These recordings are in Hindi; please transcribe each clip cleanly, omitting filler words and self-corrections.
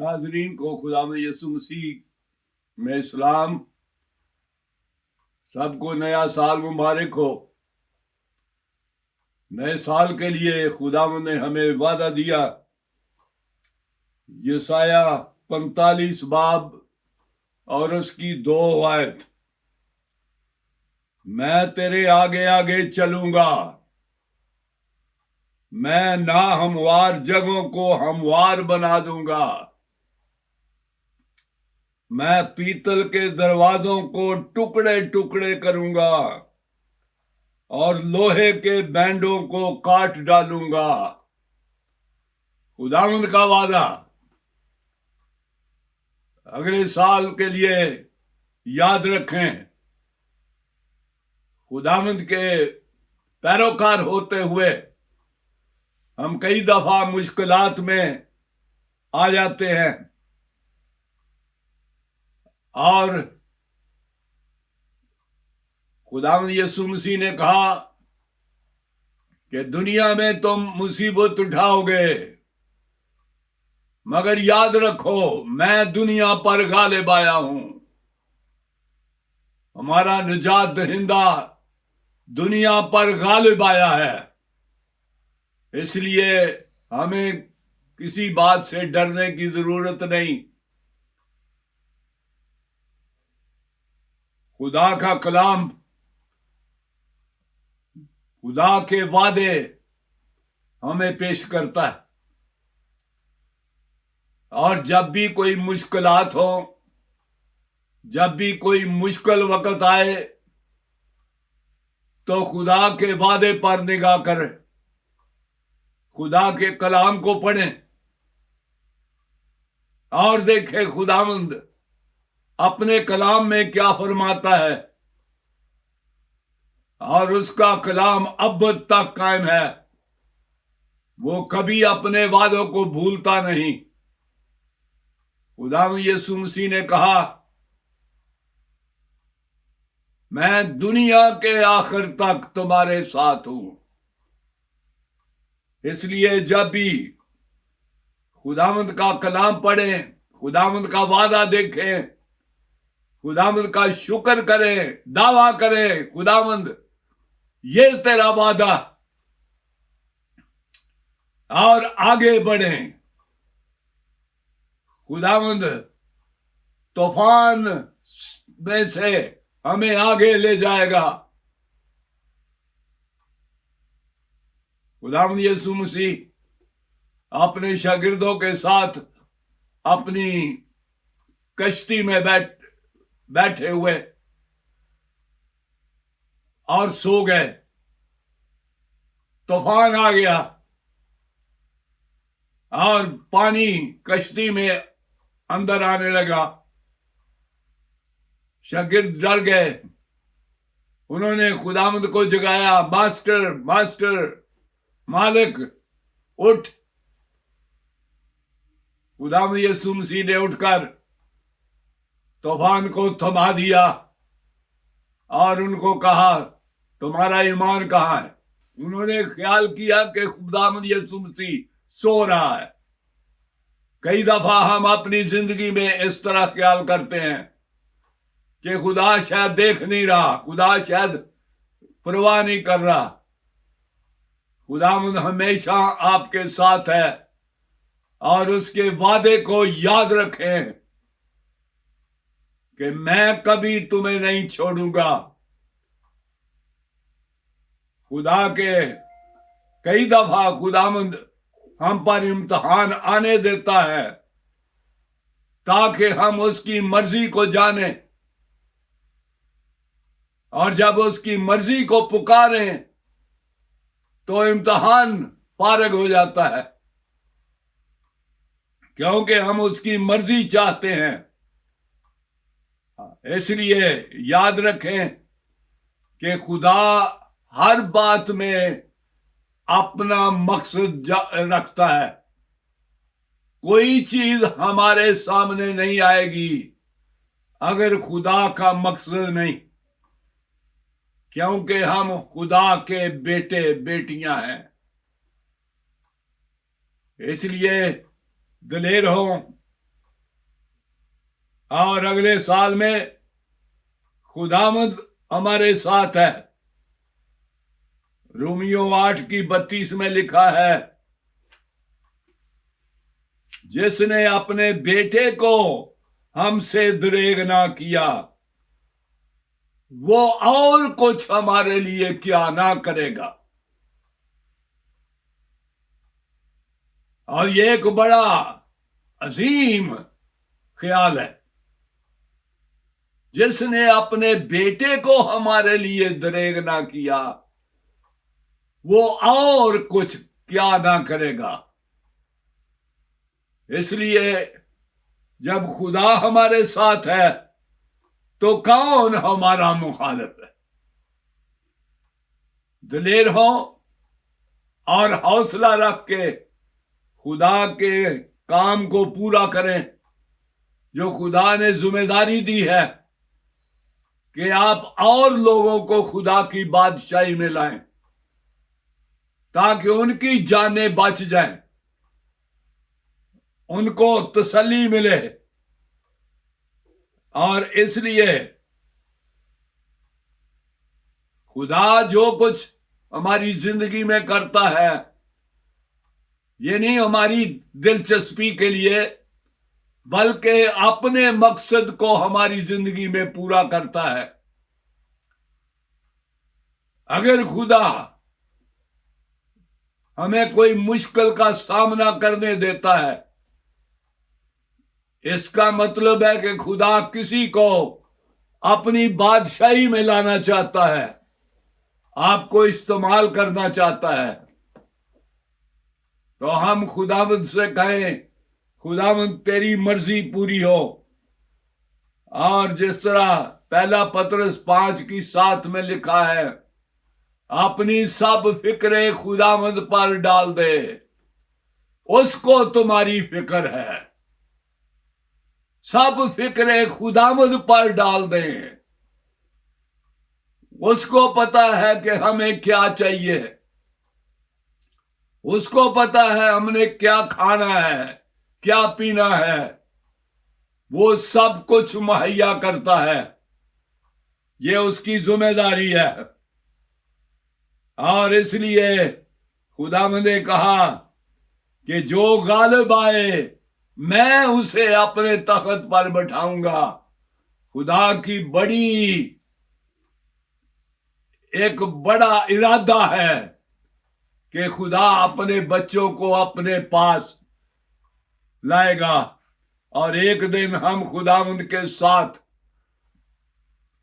नाजरीन को खुदावंद यीशु मसीह में सलाम। सबको नया साल मुबारक हो। नए साल के लिए खुदावंद ने हमें वादा दिया। यशाया 45 बाब और उसकी 2 आयत, मैं तेरे आगे आगे चलूंगा, मैं ना हमवार जगहों को हमवार बना दूंगा, मैं पीतल के दरवाजों को टुकड़े टुकड़े करूंगा और लोहे के बैंडों को काट डालूंगा। खुदावंद का वादा अगले साल के लिए याद रखें। खुदावंद के पैरोकार होते हुए हम कई दफा मुश्किलात में आ जाते हैं और खुदावंद यीशु मसीह ने कहा कि दुनिया में तुम मुसीबत उठाओगे, मगर याद रखो मैं दुनिया पर गालिब आया हूं। हमारा निजात दहिंदा दुनिया पर गालिब आया है, इसलिए हमें किसी बात से डरने की जरूरत नहीं। खुदा का कलाम, खुदा के वादे हमें पेश करता है और जब भी कोई मुश्किलात हो, जब भी कोई मुश्किल वक्त आए, तो खुदा के वादे पर निगाह करें, खुदा के कलाम को पढ़ें और देखें खुदावंद अपने कलाम में क्या फरमाता है। और उसका कलाम अब तक कायम है, वो कभी अपने वादों को भूलता नहीं। खुदावंद यीशु मसीह ने कहा, मैं दुनिया के आखिर तक तुम्हारे साथ हूं। इसलिए जब भी खुदावंद का कलाम पढ़ें, खुदावंद का वादा देखें, खुदावंद का शुक्र करें, दावा करें, खुदावंद ये तेरा वादा, और आगे बढ़ें। खुदावंद तूफान में से हमें आगे ले जाएगा। खुदावंद यीशु मसीह अपने शागिर्दों के साथ अपनी कश्ती में बैठे हुए और सो गए। तूफान आ गया और पानी कश्ती में अंदर आने लगा। शागिर्द डर गए, उन्होंने खुदावंद को जगाया, मास्टर मास्टर, मालिक उठ। खुदावंद यीशु मसीह ने उठकर तूफान को थमा दिया और उनको कहा, तुम्हारा ईमान कहां है? उन्होंने ख्याल किया कि खुदावंद यीशु मसीह सो रहा है। कई दफा हम अपनी जिंदगी में इस तरह ख्याल करते हैं कि खुदा शायद देख नहीं रहा, खुदा शायद परवाह नहीं कर रहा। खुदावंद हमेशा आपके साथ है और उसके वादे को याद रखें कि मैं कभी तुम्हें नहीं छोड़ूंगा। खुदा के कई दफा खुदावंद हम पर इम्तिहान आने देता है ताकि हम उसकी मर्जी को जाने, और जब उसकी मर्जी को पुकारें तो इम्तिहान फारग हो जाता है, क्योंकि हम उसकी मर्जी चाहते हैं। इसलिए याद रखें कि खुदा हर बात में अपना मकसद रखता है। कोई चीज हमारे सामने नहीं आएगी अगर खुदा का मकसद नहीं, क्योंकि हम खुदा के बेटे बेटियां हैं। इसलिए दलेर हो, और अगले साल में खुदावंद हमारे साथ है। रोमियो 8:32 में लिखा है, जिसने अपने बेटे को हमसे दरेग ना किया, वो और कुछ हमारे लिए क्या ना करेगा। और ये एक बड़ा अजीम ख्याल है, जिसने अपने बेटे को हमारे लिए दरेग ना किया, वो और कुछ क्या ना करेगा। इसलिए जब खुदा हमारे साथ है तो कौन हमारा मुखालिफ है। दिलेर हो और हौसला रख के खुदा के काम को पूरा करें, जो खुदा ने जिम्मेदारी दी है कि आप और लोगों को खुदा की बादशाही में लाएं, ताकि उनकी जानें बच जाएं, उनको तसल्ली मिले। और इसलिए खुदा जो कुछ हमारी जिंदगी में करता है, ये नहीं हमारी दिलचस्पी के लिए, बल्कि अपने मकसद को हमारी जिंदगी में पूरा करता है। अगर खुदा हमें कोई मुश्किल का सामना करने देता है, इसका मतलब है कि खुदा किसी को अपनी बादशाही में लाना चाहता है, आपको इस्तेमाल करना चाहता है। तो हम खुदावंद से कहें, खुदावंद तेरी मर्जी पूरी हो। और जिस तरह पहला पतरस 5:7 में लिखा है, अपनी सब फिक्रें खुदावंद पर डाल दे, उसको तुम्हारी फिक्र है। सब फिक्रें खुदावंद पर डाल दें, उसको पता है कि हमें क्या चाहिए, उसको पता है हमने क्या खाना है, क्या पीना है। वो सब कुछ मुहैया करता है, ये उसकी जिम्मेदारी है। और इसलिए खुदावंद ने कहा कि जो गालिब आए मैं उसे अपने तख्त पर बैठाऊंगा। खुदा की एक बड़ा इरादा है कि खुदा अपने बच्चों को अपने पास लाएगा, और एक दिन हम खुदावंद के साथ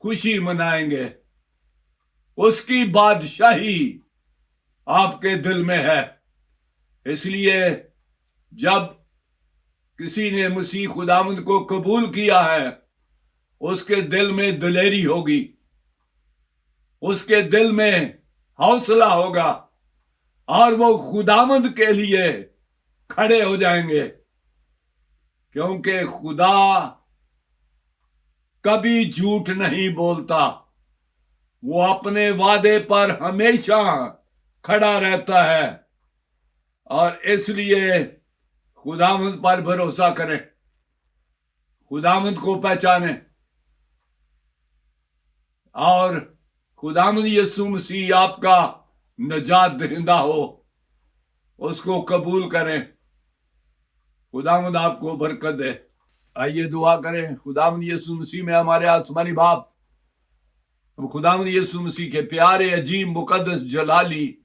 खुशी मनाएंगे। उसकी बादशाही आपके दिल में है। इसलिए जब किसी ने मसीह खुदावंद को कबूल किया है, उसके दिल में दिलेरी होगी, उसके दिल में हौसला होगा, और वो खुदावंद के लिए खड़े हो जाएंगे। क्योंकि खुदा कभी झूठ नहीं बोलता, वो अपने वादे पर हमेशा खड़ा रहता है। और इसलिए खुदावंद पर भरोसा करें, खुदावंद को पहचानें, और खुदावंद यीशु मसीह आपका नजात दहिंदा हो, उसको कबूल करें। खुदावंद आपको बरकत दे। आइए दुआ करें। खुदावंद यीशु मसीह में हमारे आसमानी बाप, हम खुदावंद यीशु मसीह के प्यारे अजीम मुकद्दस जलाली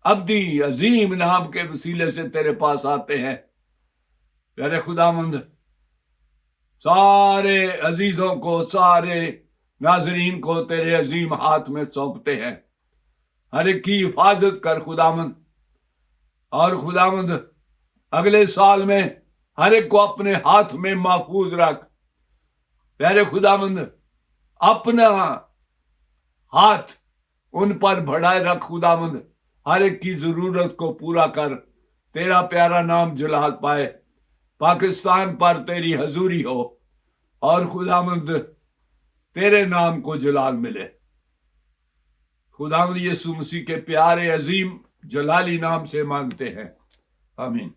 अब्दी अजीम नाम के वसीले से तेरे पास आते हैं। प्यारे खुदावंद, सारे अजीजों को, सारे नाजरीन को तेरे अजीम हाथ में सौंपते हैं। हर एक की हिफाजत कर खुदावंद, और खुदावंद अगले साल में हर एक को अपने हाथ में महफूज रख। प्यारे खुदावंद, अपना हाथ उन पर बढ़ाए रख खुदावंद, हर एक की जरूरत को पूरा कर। तेरा प्यारा नाम जलाल पाए, पाकिस्तान पर तेरी हजूरी हो, और खुदावंद तेरे नाम को जलाल मिले। खुदावंद यीशु मसीह के प्यारे अजीम जलाली नाम से मांगते हैं, आमीन।